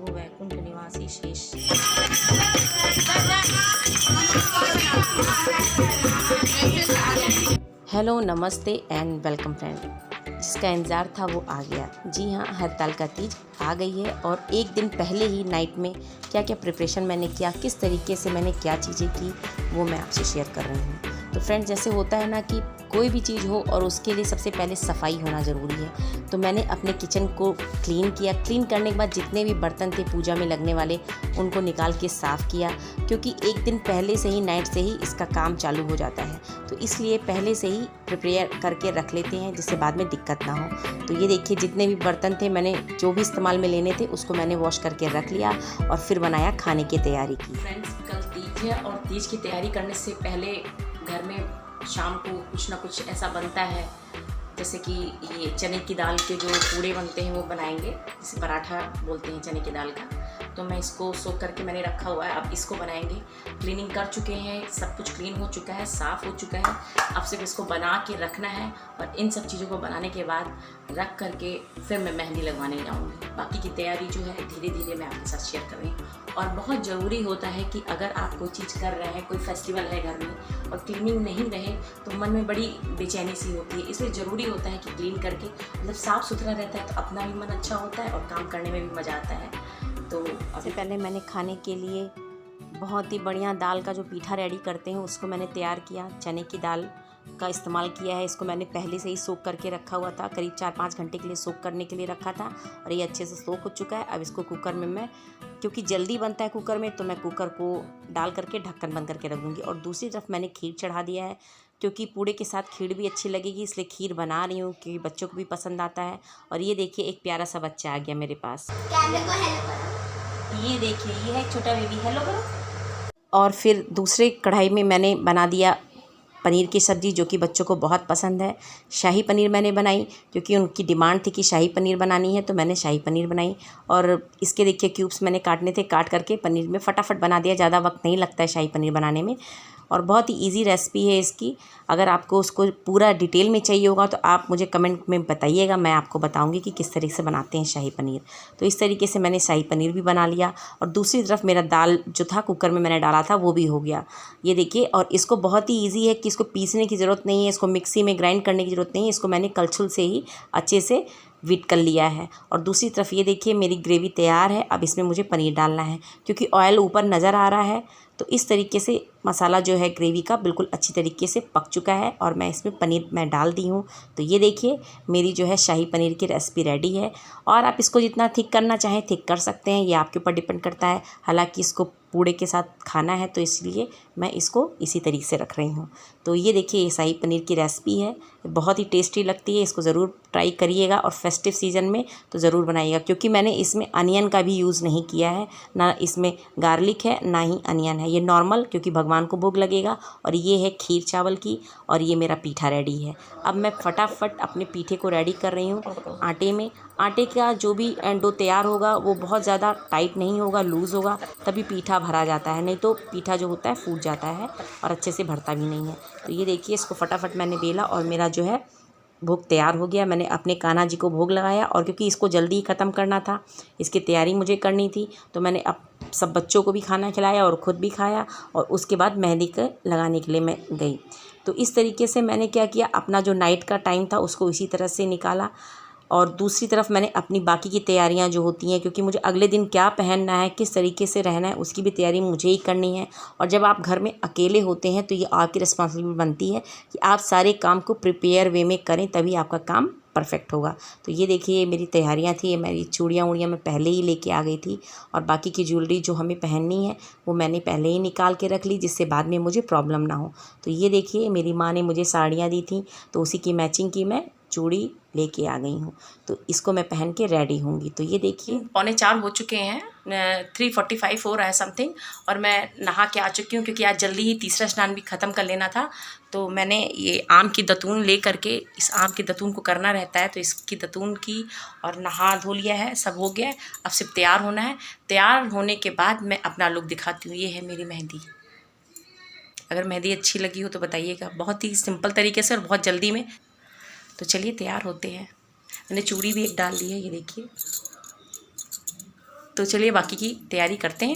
प्रभु वैकुंठ निवासी शेष। हेलो, नमस्ते एंड वेलकम फ्रेंड। जिसका इंतज़ार था वो आ गया। जी हाँ, हरतालिका तीज आ गई है और एक दिन पहले ही नाइट में क्या क्या प्रिपरेशन मैंने किया, किस तरीके से मैंने क्या चीज़ें की, वो मैं आपसे शेयर कर रही हूँ। तो फ्रेंड्स, जैसे होता है ना कि कोई भी चीज़ हो और उसके लिए सबसे पहले सफाई होना ज़रूरी है। तो मैंने अपने किचन को क्लीन किया। क्लीन करने के बाद जितने भी बर्तन थे पूजा में लगने वाले, उनको निकाल के साफ़ किया, क्योंकि एक दिन पहले से ही, नाइट से ही इसका काम चालू हो जाता है। तो इसलिए पहले से ही प्रिपेयर करके रख लेते हैं, जिससे बाद में दिक्कत ना हो। तो ये देखिए, जितने भी बर्तन थे, मैंने जो भी इस्तेमाल में लेने थे उसको मैंने वॉश करके रख लिया और फिर बनाया खाने की तैयारी की। फ्रेंड्स, कल तीज है और तीज की तैयारी करने से पहले घर में शाम को कुछ ना कुछ ऐसा बनता है, जैसे कि ये चने की दाल के जो पूड़े बनते हैं वो बनाएंगे, जिसे पराठा बोलते हैं चने की दाल का। तो मैं इसको सोख करके मैंने रखा हुआ है, अब इसको बनाएंगे। क्लीनिंग कर चुके हैं, सब कुछ क्लीन हो चुका है, साफ़ हो चुका है। अब सिर्फ इसको बना के रखना है और इन सब चीज़ों को बनाने के बाद रख करके फिर मैं मेहंदी लगवाने जाऊँगी। बाकी की तैयारी जो है धीरे धीरे मैं आपके साथ शेयर कर रही हूँ। और बहुत ज़रूरी होता है कि अगर आप कोई चीज़ कर रहे हैं, कोई फेस्टिवल है घर में और क्लीनिंग नहीं रहे तो मन में बड़ी बेचैनी सी होती है। इसलिए ज़रूरी होता है कि क्लीन करके, मतलब साफ़ सुथरा रहता है तो अपना भी मन अच्छा होता है और काम करने में भी मज़ा आता है। तो सबसे पहले मैंने खाने के लिए बहुत ही बढ़िया दाल का जो पीठा रेडी करते हैं उसको मैंने तैयार किया। चने की दाल का इस्तेमाल किया है। इसको मैंने पहले से ही सोख करके रखा हुआ था, करीब 4-5 घंटे के लिए सोख करने के लिए रखा था और ये अच्छे से सोख हो चुका है। अब इसको कुकर में मैं, क्योंकि जल्दी बनता है कुकर में, तो मैं कुकर को डाल करके ढक्कन बंद करके रख दूँगी। और दूसरी तरफ मैंने खीर चढ़ा दिया है, क्योंकि पूड़े के साथ खीर भी अच्छी लगेगी, इसलिए खीर बना रही हूँ, क्योंकि बच्चों को भी पसंद आता है। और ये देखिए, एक प्यारा सा बच्चा आ गया मेरे पास। ये देखिए, ये है छोटा बेबी, हेलो करो। और फिर दूसरे कढ़ाई में मैंने बना दिया पनीर की सब्ज़ी, जो कि बच्चों को बहुत पसंद है। शाही पनीर मैंने बनाई, क्योंकि उनकी डिमांड थी कि शाही पनीर बनानी है, तो मैंने शाही पनीर बनाई। और इसके देखिए क्यूब्स मैंने काटने थे, काट करके पनीर में फटाफट बना दिया। ज़्यादा वक्त नहीं लगता है शाही पनीर बनाने में और बहुत ही इजी रेसिपी है इसकी। अगर आपको उसको पूरा डिटेल में चाहिए होगा तो आप मुझे कमेंट में बताइएगा, मैं आपको बताऊंगी कि किस तरीके से बनाते हैं शाही पनीर। तो इस तरीके से मैंने शाही पनीर भी बना लिया और दूसरी तरफ मेरा दाल जो था कुकर में मैंने डाला था वो भी हो गया। ये देखिए, और इसको बहुत ही ईजी है कि इसको पीसने की ज़रूरत नहीं है, इसको मिक्सी में ग्राइंड करने की ज़रूरत नहीं है। इसको मैंने कलछुल से ही अच्छे से बीट कर लिया है। और दूसरी तरफ ये देखिए, मेरी ग्रेवी तैयार है। अब इसमें मुझे पनीर डालना है, क्योंकि ऑयल ऊपर नज़र आ रहा है। तो इस तरीके से मसाला जो है ग्रेवी का बिल्कुल अच्छी तरीके से पक चुका है और मैं इसमें पनीर मैं डाल दी हूँ। तो ये देखिए, मेरी जो है शाही पनीर की रेसिपी रेडी है। और आप इसको जितना थिक करना चाहें थिक कर सकते हैं, ये आपके ऊपर डिपेंड करता है। हालांकि इसको पूड़े के साथ खाना है, तो इसलिए मैं इसको इसी तरीके से रख रही हूँ। तो ये देखिए, ये शाही पनीर की रेसिपी है, बहुत ही टेस्टी लगती है। इसको ज़रूर ट्राई करिएगा और फेस्टिव सीज़न में तो ज़रूर बनाइएगा, क्योंकि मैंने इसमें अनियन का भी यूज़ नहीं किया है, ना इसमें गार्लिक है ना ही अनियन है। ये नॉर्मल, क्योंकि भगवान को भोग लगेगा। और ये है खीर चावल की और ये मेरा पीठा रेडी है। अब मैं फटाफट अपने पीठे को रेडी कर रही हूँ आटे में। आटे का जो भी डो तैयार होगा वो बहुत ज़्यादा टाइट नहीं होगा, लूज़ होगा, तभी पीठा भरा जाता है, नहीं तो पीठा जो होता है फूट जाता है और अच्छे से भरता भी नहीं है। तो ये देखिए, इसको फटाफट मैंने बेला और मेरा जो है भोग तैयार हो गया। मैंने अपने कान्हा जी को भोग लगाया और क्योंकि इसको जल्दी ही ख़त्म करना था, इसकी तैयारी मुझे करनी थी, तो मैंने अब सब बच्चों को भी खाना खिलाया और ख़ुद भी खाया और उसके बाद मेहंदी के लगाने के लिए मैं गई। तो इस तरीके से मैंने क्या किया, अपना जो नाइट का टाइम था उसको इसी तरह से निकाला। और दूसरी तरफ मैंने अपनी बाकी की तैयारियां जो होती हैं, क्योंकि मुझे अगले दिन क्या पहनना है, किस तरीके से रहना है, उसकी भी तैयारी मुझे ही करनी है। और जब आप घर में अकेले होते हैं तो ये आपकी रिस्पॉन्सिबिलिटी बनती है कि आप सारे काम को प्रिपेयर वे में करें, तभी आपका काम परफेक्ट होगा। तो ये देखिए, ये मेरी तैयारियां थी। ये मेरी चूड़ियाँ वूड़ियाँ मैं पहले ही लेके आ गई थी और बाकी की ज्वेलरी जो हमें पहननी है वो मैंने पहले ही निकाल के रख ली, जिससे बाद में मुझे प्रॉब्लम ना हो। तो ये देखिए, मेरी माँ ने मुझे साड़ियाँ दी थी, तो उसी की मैचिंग की मैं चूड़ी लेके आ गई हूँ। तो इसको मैं पहन के रेडी होंगी। तो ये देखिए, 3:45 हो चुके हैं, 3:45 हो रहा है समथिंग, और मैं नहा के आ चुकी हूँ, क्योंकि आज जल्दी ही तीसरा स्नान भी ख़त्म कर लेना था। तो मैंने ये आम की दतून ले करके, इस आम की दतून को करना रहता है, तो इसकी दतून की और नहा धो लिया है, सब हो गया है। अब सिर्फ तैयार होना है। तैयार होने के बाद मैं अपना लुक दिखाती हूँ। ये है मेरी मेहंदी। अगर मेहंदी अच्छी लगी हो तो बताइएगा। बहुत ही सिंपल तरीके से और बहुत जल्दी में। तो चलिए तैयार होते हैं। मैंने चूड़ी भी एक डाल दी है, ये देखिए। तो चलिए बाकी की तैयारी करते हैं।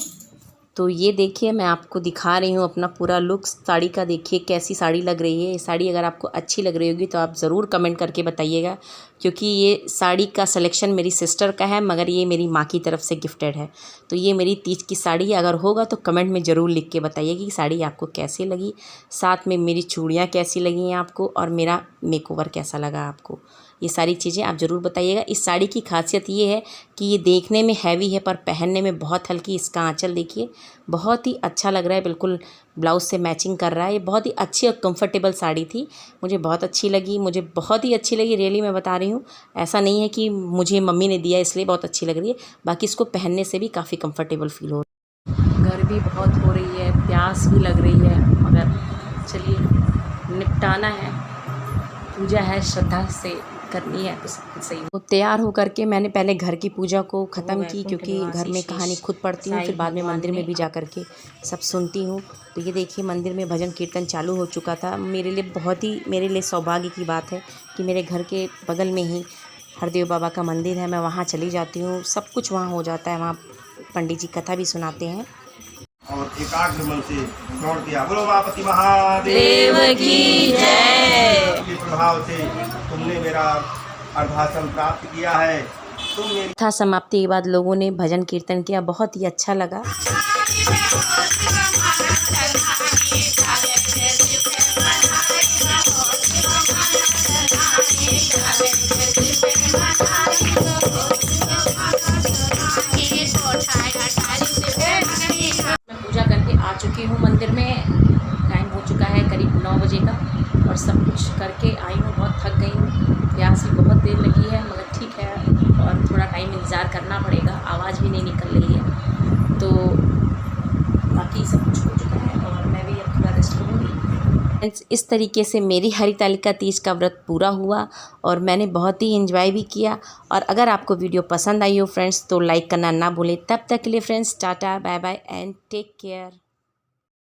तो ये देखिए मैं आपको दिखा रही हूँ अपना पूरा लुक साड़ी का। देखिए कैसी साड़ी लग रही है। ये साड़ी अगर आपको अच्छी लग रही होगी तो आप ज़रूर कमेंट करके बताइएगा, क्योंकि ये साड़ी का सिलेक्शन मेरी सिस्टर का है, मगर ये मेरी माँ की तरफ से गिफ्टेड है। तो ये मेरी तीज की साड़ी है। अगर होगा तो कमेंट में ज़रूर लिख के बताइएगा कि साड़ी आपको कैसी लगी, साथ में मेरी चूड़ियाँ कैसी लगी हैं आपको, और मेरा मेकओवर कैसा लगा आपको। ये सारी चीज़ें आप ज़रूर बताइएगा। इस साड़ी की खासियत ये है कि ये देखने में हैवी है पर पहनने में बहुत हल्की। इसका आंचल देखिए बहुत ही अच्छा लग रहा है, बिल्कुल ब्लाउज़ से मैचिंग कर रहा है। ये बहुत ही अच्छी और कंफर्टेबल साड़ी थी, मुझे बहुत अच्छी लगी, मुझे बहुत ही अच्छी लगी। रियली मैं बता रही हूँ, ऐसा नहीं है कि मुझे मम्मी ने दिया इसलिए बहुत अच्छी लग रही है, बाकी इसको पहनने से भी काफ़ी कंफर्टेबल फील हो रहा है। गर्मी बहुत हो रही है, प्यास भी लग रही है, मगर चलिए निपटाना है। पूजा है, श्रद्धा से करनी है तो सब कुछ सही। तो तैयार होकर के मैंने पहले घर की पूजा को ख़त्म की, क्योंकि घर में कहानी खुद पढ़ती हूँ, फिर बाद में मंदिर में भी जा कर के सब सुनती हूँ। तो ये देखिए मंदिर में भजन कीर्तन चालू हो चुका था। मेरे लिए सौभाग्य की बात है कि मेरे घर के बगल में ही हरदेव बाबा का मंदिर है। मैं वहाँ चली जाती हूँ, सब कुछ वहाँ हो जाता है। वहाँ पंडित जी कथा भी सुनाते हैं। और एकाग्र मन से स्मरण किया। बोलो मापति महादेव की जय। के प्रभाव से तुमने मेरा अर्धासन प्राप्त किया है। तुम मेरी कथा समाप्ति के बाद लोगों ने भजन कीर्तन किया, बहुत ही अच्छा लगा। मैं पूजा करके आ चुकी हूँ मंदिर में। टाइम हो चुका है करीब 9 बजे का, और सब कुछ करके आई हूँ। बहुत थक गई हूँ, प्यास भी बहुत देर लगी है, मगर ठीक है, और थोड़ा टाइम इंतज़ार करना पड़ेगा। आवाज़ भी नहीं निकल रही है, तो बाकी सब कुछ हो चुका है और मैं भी अब थोड़ा रेस्ट करूँगी। फ्रेंड्स, इस तरीके से मेरी हरितालिका तीज का व्रत पूरा हुआ और मैंने बहुत ही एंजॉय भी किया। और अगर आपको वीडियो पसंद आई हो फ्रेंड्स तो लाइक करना ना भूलें। तब तक के लिए friends tata bye bye and take care.